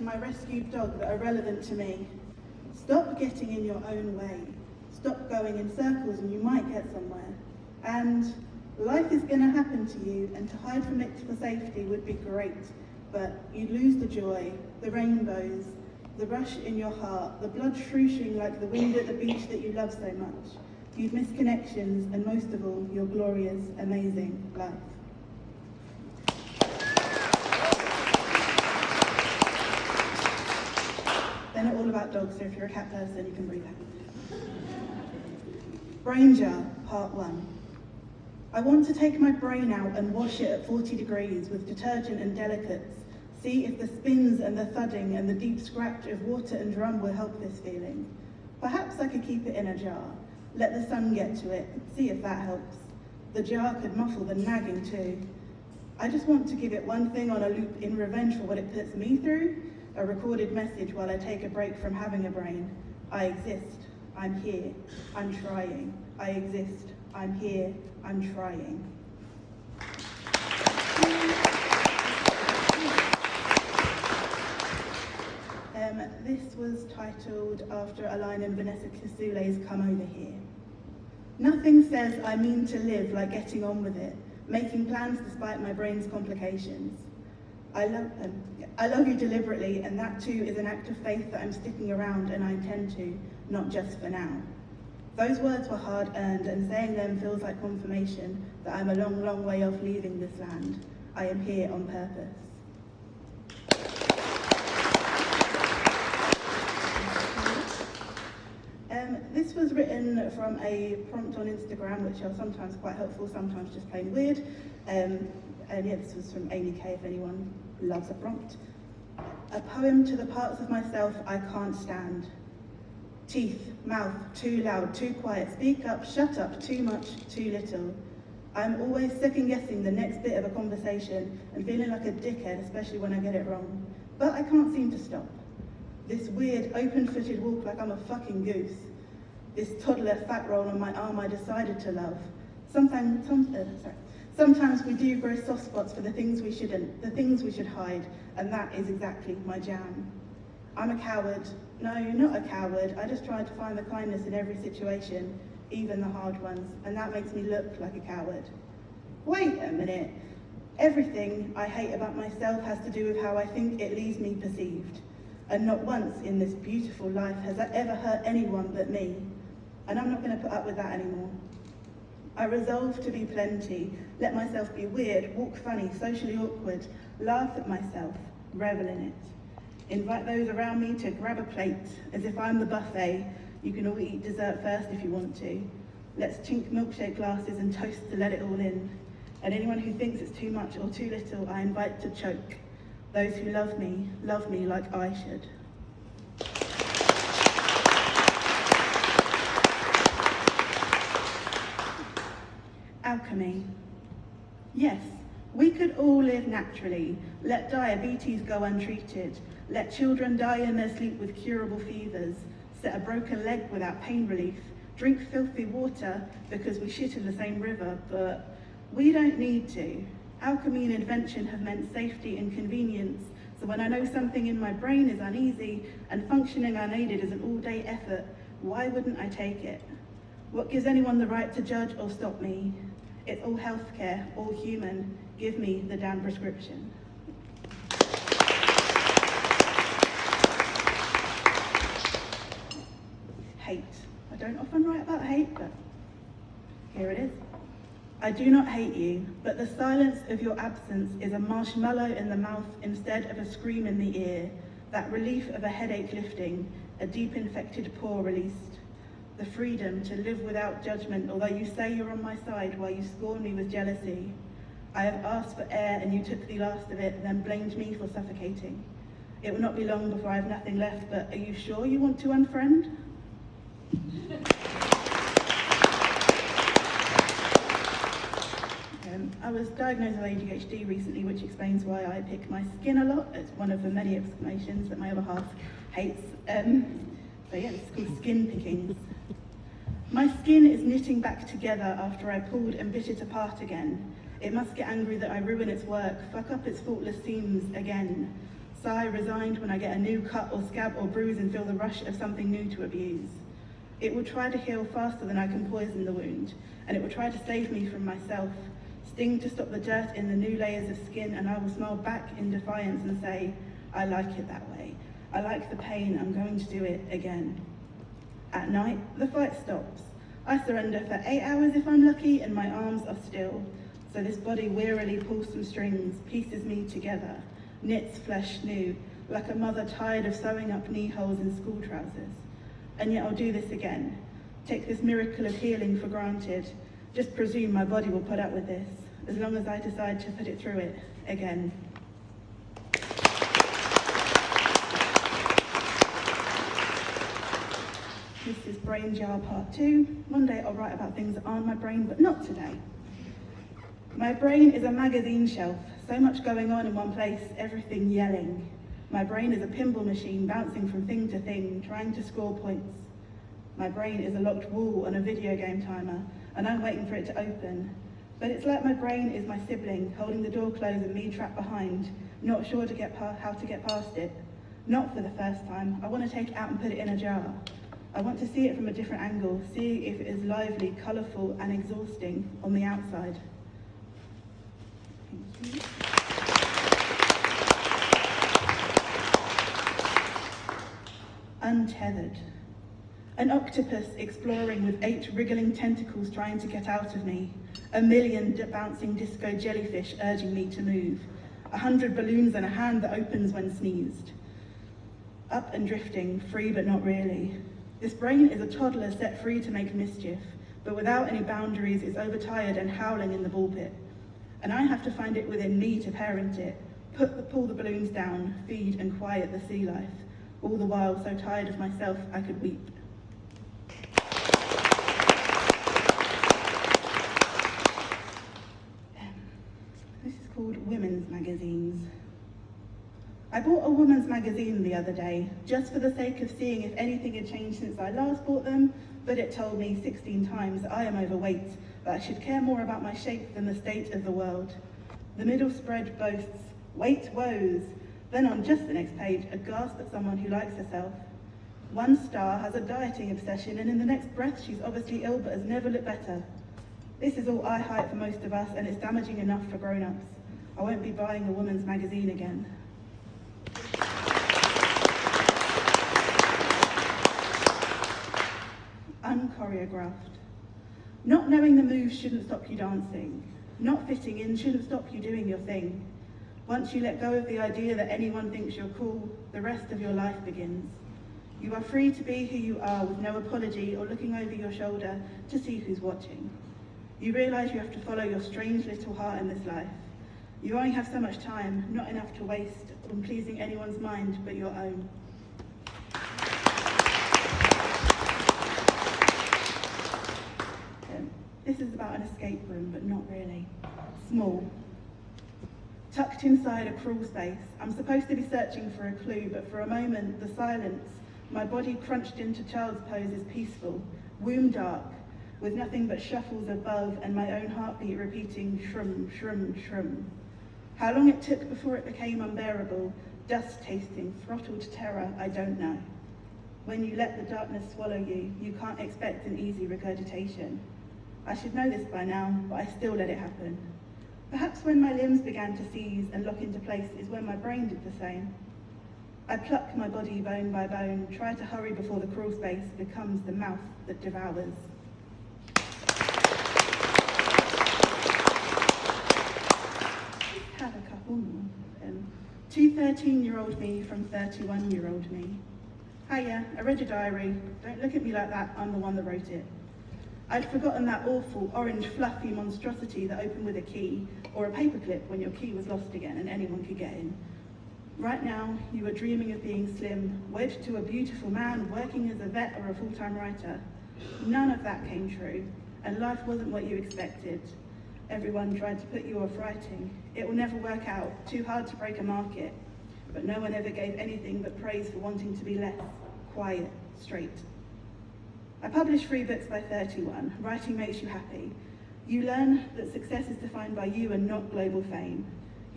my rescued dog that are relevant to me. Stop getting in your own way. Stop going in circles and you might get somewhere. And life is going to happen to you, and to hide from it for safety would be great, but you'd lose the joy, the rainbows, the rush in your heart, the blood swooshing like the wind at the beach that you love so much. You'd miss connections, and most of all, your glorious, amazing life. They're not all about dogs, so if you're a cat person, you can breathe out. Brain jar, part 1. I want to take my brain out and wash it at 40 degrees with detergent and delicates. See if the spins and the thudding and the deep scratch of water and drum will help this feeling. Perhaps I could keep it in a jar. Let the sun get to it. See if that helps. The jar could muffle the nagging too. I just want to give it one thing on a loop in revenge for what it puts me through. A recorded message while I take a break from having a brain. I exist. I'm here. I'm trying. I exist. I'm here. I'm trying. This was titled after a line in Vanessa Kisule's Come Over Here. Nothing says I mean to live like getting on with it, making plans despite my brain's complications. I love you deliberately, and that too is an act of faith that I'm sticking around, and I intend to, not just for now. Those words were hard-earned, and saying them feels like confirmation that I'm a long, long way off leaving this land. I am here on purpose. This was written from a prompt on Instagram, which are sometimes quite helpful, sometimes just plain weird. And yeah, this was from Amy K, if anyone loves a prompt. A poem to the parts of myself I can't stand. Teeth, mouth, too loud, too quiet, speak up, shut up, too much, too little. I'm always second-guessing the next bit of a conversation and feeling like a dickhead, especially when I get it wrong. But I can't seem to stop. This weird, open-footed walk like I'm a fucking goose. This toddler fat roll on my arm I decided to love. Sometimes we do grow soft spots for the things we shouldn't, the things we should hide, and that is exactly my jam. I'm a coward. No, not a coward. I just try to find the kindness in every situation, even the hard ones, and that makes me look like a coward. Wait a minute. Everything I hate about myself has to do with how I think it leaves me perceived. And not once in this beautiful life has that ever hurt anyone but me. And I'm not going to put up with that anymore. I resolve to be plenty, let myself be weird, walk funny, socially awkward, laugh at myself, revel in it. Invite those around me to grab a plate, as if I'm the buffet. You can all eat dessert first if you want to. Let's chink milkshake glasses and toast to let it all in. And anyone who thinks it's too much or too little, I invite to choke. Those who love me like I should. Alchemy. Yes, we could all live naturally. Let diabetes go untreated. Let children die in their sleep with curable fevers. Set a broken leg without pain relief. Drink filthy water because we shit in the same river, but we don't need to. Alchemy and invention have meant safety and convenience. So when I know something in my brain is uneasy and functioning unaided is an all-day effort, why wouldn't I take it? What gives anyone the right to judge or stop me? It's all healthcare, all human. Give me the damn prescription. Hate. I don't often write about hate, but here it is. I do not hate you, but the silence of your absence is a marshmallow in the mouth instead of a scream in the ear, that relief of a headache lifting, a deep infected paw released. The freedom to live without judgment, although you say you're on my side while you scorn me with jealousy. I have asked for air and you took the last of it, then blamed me for suffocating. It will not be long before I have nothing left, but are you sure you want to unfriend? I was diagnosed with ADHD recently, which explains why I pick my skin a lot. It's one of the many explanations that my other half hates. So yeah, it's called skin pickings. My skin is knitting back together after I pulled and bit it apart again. It must get angry that I ruin its work, fuck up its faultless seams again. sigh resigned when I get a new cut or scab or bruise and feel the rush of something new to abuse. It will try to heal faster than I can poison the wound, and it will try to save me from myself, sting to stop the dirt in the new layers of skin, and I will smile back in defiance and say, I like it that way. I like the pain, I'm going to do it again. At night, the fight stops. I surrender for 8 hours if I'm lucky, and my arms are still. So this body wearily pulls some strings, pieces me together, knits flesh new, like a mother tired of sewing up knee holes in school trousers. And yet I'll do this again. Take this miracle of healing for granted. Just presume my body will put up with this, as long as I decide to put it through it again. This is Brain Jar Part 2. One day I'll write about things that aren't my brain, but not today. My brain is a magazine shelf, so much going on in one place, everything yelling. My brain is a pinball machine bouncing from thing to thing, trying to score points. My brain is a locked wall on a video game timer, and I'm waiting for it to open. But it's like my brain is my sibling, holding the door closed and me trapped behind, not sure how to get past it. Not for the first time. I want to take it out and put it in a jar. I want to see it from a different angle, see if it is lively, colourful and exhausting on the outside. Thank you. Untethered. An octopus exploring with 8 wriggling tentacles trying to get out of me. A million bouncing disco jellyfish urging me to move. 100 balloons and a hand that opens when sneezed. Up and drifting, free but not really. This brain is a toddler set free to make mischief, but without any boundaries is overtired and howling in the ball pit. And I have to find it within me to parent it, pull the balloons down, feed and quiet the sea life, all the while so tired of myself I could weep. This is called Women's Magazines. I bought a woman's magazine the other day, just for the sake of seeing if anything had changed since I last bought them, but it told me 16 times that I am overweight, that I should care more about my shape than the state of the world. The middle spread boasts, weight woes, then on just the next page, a gasp at someone who likes herself. One star has a dieting obsession, and in the next breath she's obviously ill but has never looked better. This is all eye height for most of us, and it's damaging enough for grown-ups. I won't be buying a woman's magazine again. Unchoreographed. Not knowing the moves shouldn't stop you dancing. Not fitting in shouldn't stop you doing your thing. Once you let go of the idea that anyone thinks you're cool, the rest of your life begins. You are free to be who you are with no apology or looking over your shoulder to see who's watching. You realise you have to follow your strange little heart in this life. You only have so much time, not enough to waste on pleasing anyone's mind but your own. This is about an escape room, but not really. Small. Tucked inside a crawl space, I'm supposed to be searching for a clue, but for a moment, the silence, my body crunched into child's pose is peaceful, womb dark, with nothing but shuffles above and my own heartbeat repeating shrum, shrum, shrum. How long it took before it became unbearable, dust tasting, throttled terror, I don't know. When you let the darkness swallow you, you can't expect an easy regurgitation. I should know this by now, but I still let it happen. Perhaps when my limbs began to seize and lock into place is when my brain did the same. I pluck my body bone by bone, try to hurry before the crawl space becomes the mouth that devours. Have a couple more. To 13-year-old me from 31-year-old me. Hiya, I read your diary. Don't look at me like that, I'm the one that wrote it. I'd forgotten that awful, orange, fluffy monstrosity that opened with a key, or a paperclip when your key was lost again and anyone could get in. Right now, you are dreaming of being slim, wed to a beautiful man, working as a vet or a full-time writer. None of that came true, and life wasn't what you expected. Everyone tried to put you off writing. It will never work out, too hard to break a market. But no one ever gave anything but praise for wanting to be less, quiet, straight. I published 3 books by 31. Writing makes you happy. You learn that success is defined by you and not global fame.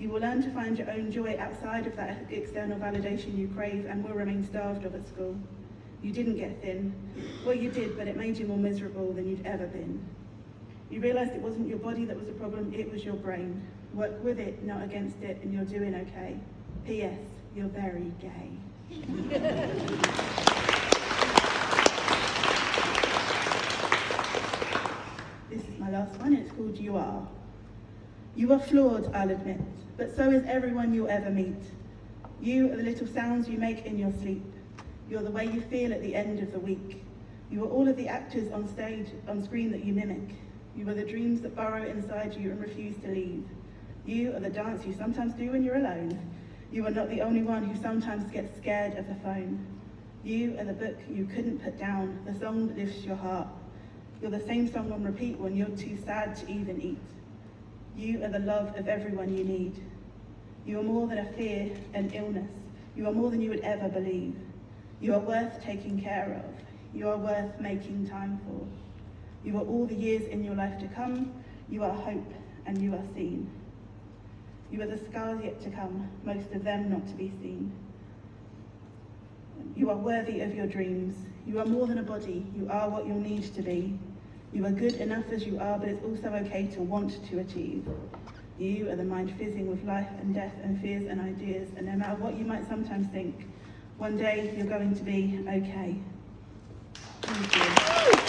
You will learn to find your own joy outside of that external validation you crave and will remain starved of at school. You didn't get thin. Well, you did, but it made you more miserable than you'd ever been. You realised it wasn't your body that was the problem, it was your brain. Work with it, not against it, and you're doing okay. P.S. You're very gay. This is my last one, it's called You Are. You are flawed, I'll admit, but so is everyone you'll ever meet. You are the little sounds you make in your sleep. You're the way you feel at the end of the week. You are all of the actors on stage, on screen that you mimic. You are the dreams that burrow inside you and refuse to leave. You are the dance you sometimes do when you're alone. You are not the only one who sometimes gets scared of the phone. You are the book you couldn't put down, the song that lifts your heart. You're the same song on repeat when you're too sad to even eat. You are the love of everyone you need. You are more than a fear, an illness. You are more than you would ever believe. You are worth taking care of. You are worth making time for. You are all the years in your life to come. You are hope and you are seen. You are the scars yet to come, most of them not to be seen. You are worthy of your dreams. You are more than a body. You are what you'll need to be. You are good enough as you are, but it's also okay to want to achieve. You are the mind fizzing with life and death and fears and ideas, and no matter what you might sometimes think, one day you're going to be okay. Thank you.